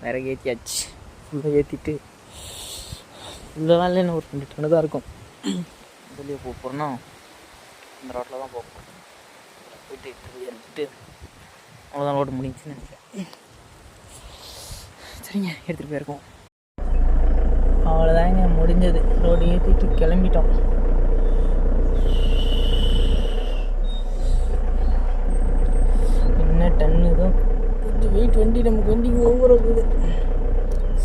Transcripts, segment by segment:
விறகு ஏற்றியாச்சு. ஃபுல்லாக ஏற்றிட்டு இந்த வேலையில் ஒரு 2 டன்னு தான் இருக்கும். வெளியே போக போகிறோன்னா இந்த ரோட்டில் தான் போக போகிறோம். போயிட்டு எடுத்துகிட்டு அவ்வளோதான் ரோடு முடிஞ்சுன்னு நினைக்கிறேன். சரிங்க, எடுத்துகிட்டு போயிருக்கோம். அவ்வளோதாங்க முடிஞ்சது. ரோடு ஏற்றிட்டு கிளம்பிட்டோம். என்ன டன்னு தான் கொஞ்சம் வெயிட் வண்டி நமக்கு வண்டிக்கு ஓவராக இருக்குது.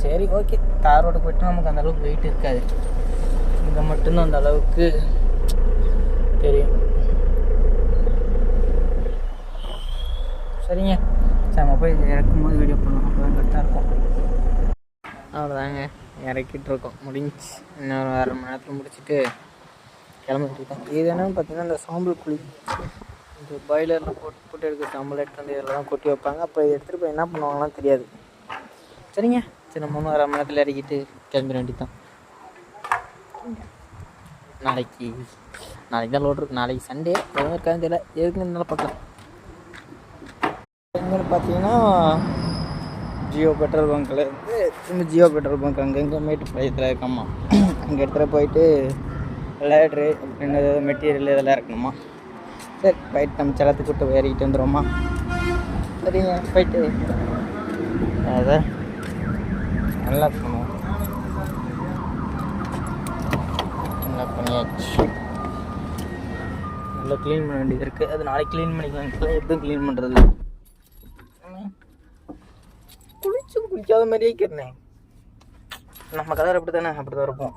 சரி ஓகே, தார் ரோடு போய்ட்டு நமக்கு அந்தளவுக்கு வெயிட் இருக்காது. இங்கே மட்டும்தான் அந்த அளவுக்கு தெரியும். சரிங்க, சரி நம்ம போய் இறக்கும்போது வீடியோ பண்ணலாம். அப்போ தான் கரெக்டாக இருக்கும். அவ்வளோதாங்க, இறக்கிட்டு இருக்கோம். முடிஞ்சு இன்னொரு 1/2 மணி நேரத்தில் முடிச்சுட்டு கிளம்பிட்டுருக்கோம். இது என்னென்னு பார்த்தீங்கன்னா இந்த சாம்பல் குழி, இந்த பாய்லரில் போட்டு எடுக்க சாம்பல் எடுத்து வந்து இதில் தான் கொட்டி வைப்பாங்க. அப்போ இதை எடுத்துகிட்டு போய் என்ன பண்ணுவாங்கலாம் தெரியாது. சரிங்க, சரி நம்ம 1/2 மணி நேரத்தில் இறக்கிட்டு கிளம்பிட வேண்டியது தான். நாளைக்கு தான் லோடு இருக்கு. நாளைக்கு சண்டே எதுவும் இருக்காதுன்னு தெரியல. எதுக்கு நல்லா பார்க்கலாம். எங்கன்னு பார்த்தீங்கன்னா ஜியோ பெட்ரோல் பங்க்கில் இருந்து திரும்ப ஜியோ பெட்ரோல் பங்க் அங்கங்கே மேட்டுப்பாளையத்தில் இருக்காம்மா. அங்கே இடத்துல போயிட்டு லேட்ரு அப்படின்னு மெட்டீரியல் இதெல்லாம் இருக்கணுமா. சரி போயிட்டு நம்ம செலத்துக்கு விட்டு ஏறிக்கிட்டு வந்துடுவோம்மா. சரிங்க, போயிட்டு அதை நல்லா பண்ணுவோம். நல்லா பண்ணியாச்சு. நல்லா க்ளீன் பண்ண வேண்டியது இருக்குது. அது நாளைக்கு க்ளீன் பண்ணிக்கலாம். எப்படியும் க்ளீன் பண்ணுறது குளிக்காத மாதிரியே இருக்கிறேன். நம்ம கலர் அப்படி தானே, அப்படி தான் இருப்போம்.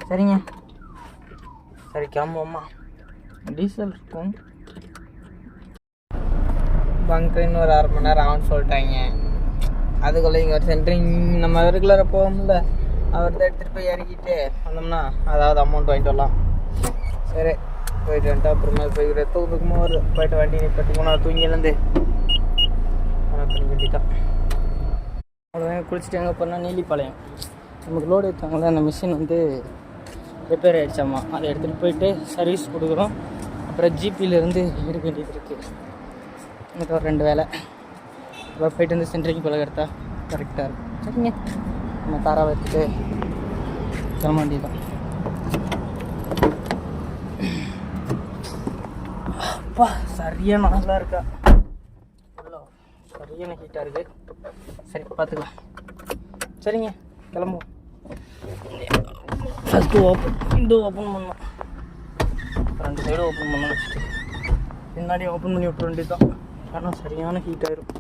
சரிங்க, சரி கிளம்புவோம்மா. டீசல் இருக்கும். பங்கு இன்னும் ஒரு 1/2 மணி நேரம் ஆகும்னு சொல்லிட்டாங்க. அதுக்குள்ளே இங்கே ஒரு சென்ட்ரிங் நம்ம ரெகுலராக போவோம்ல, அவர் தான் எடுத்துகிட்டு போய் இறக்கிட்டு வந்தோம்னா அதாவது அமௌண்ட் வாங்கிட்டு வரலாம். சரி போயிட்டு வந்துட்டு அப்புறமா போய் தூங்குக்குமோ ஒரு போயிட்டு வண்டி நிப்பட்டுக்கணும். தூங்கிலேருந்து பண்ண வேண்டியதான். அவ்வளோதான். குளிச்சுட்டு எங்கே போனால் நீலிப்பாளையம் நமக்கு லோடு எடுத்தாங்களே, அந்த மிஷின் வந்து ரிப்பேர் ஆகிடுச்சாம்மா. அதை எடுத்துகிட்டு போயிட்டு சர்வீஸ் கொடுக்குறோம். அப்புறம் ஜிபியிலேருந்து எடுக்க வேண்டியது இருக்குது. எனக்கு ஒரு 2 வேலை. அப்புறம் போயிட்டு வந்து சென்ட்ரிங் போல எடுத்தால் கரெக்டாக இருக்கும். சரிங்க, நம்ம தாராவை எடுத்துகிட்டு கிளம்ப வேண்டியதான். அப்பா சரியான நல்லா இருக்கா, சரியான ஹீட்டாக இருக்குது. சரி பார்த்துக்கலாம். சரிங்க, கிளம்புவோம். ஃபஸ்ட்டு ஓப்பன் பண்ணோம். 2 சைடும் ஓப்பன் பண்ணோம். வச்சுட்டு பின்னாடி ஓப்பன் பண்ணி விட்டுற வேண்டியது தான். ஆனால் சரியான ஹீட் ஆகிரும்.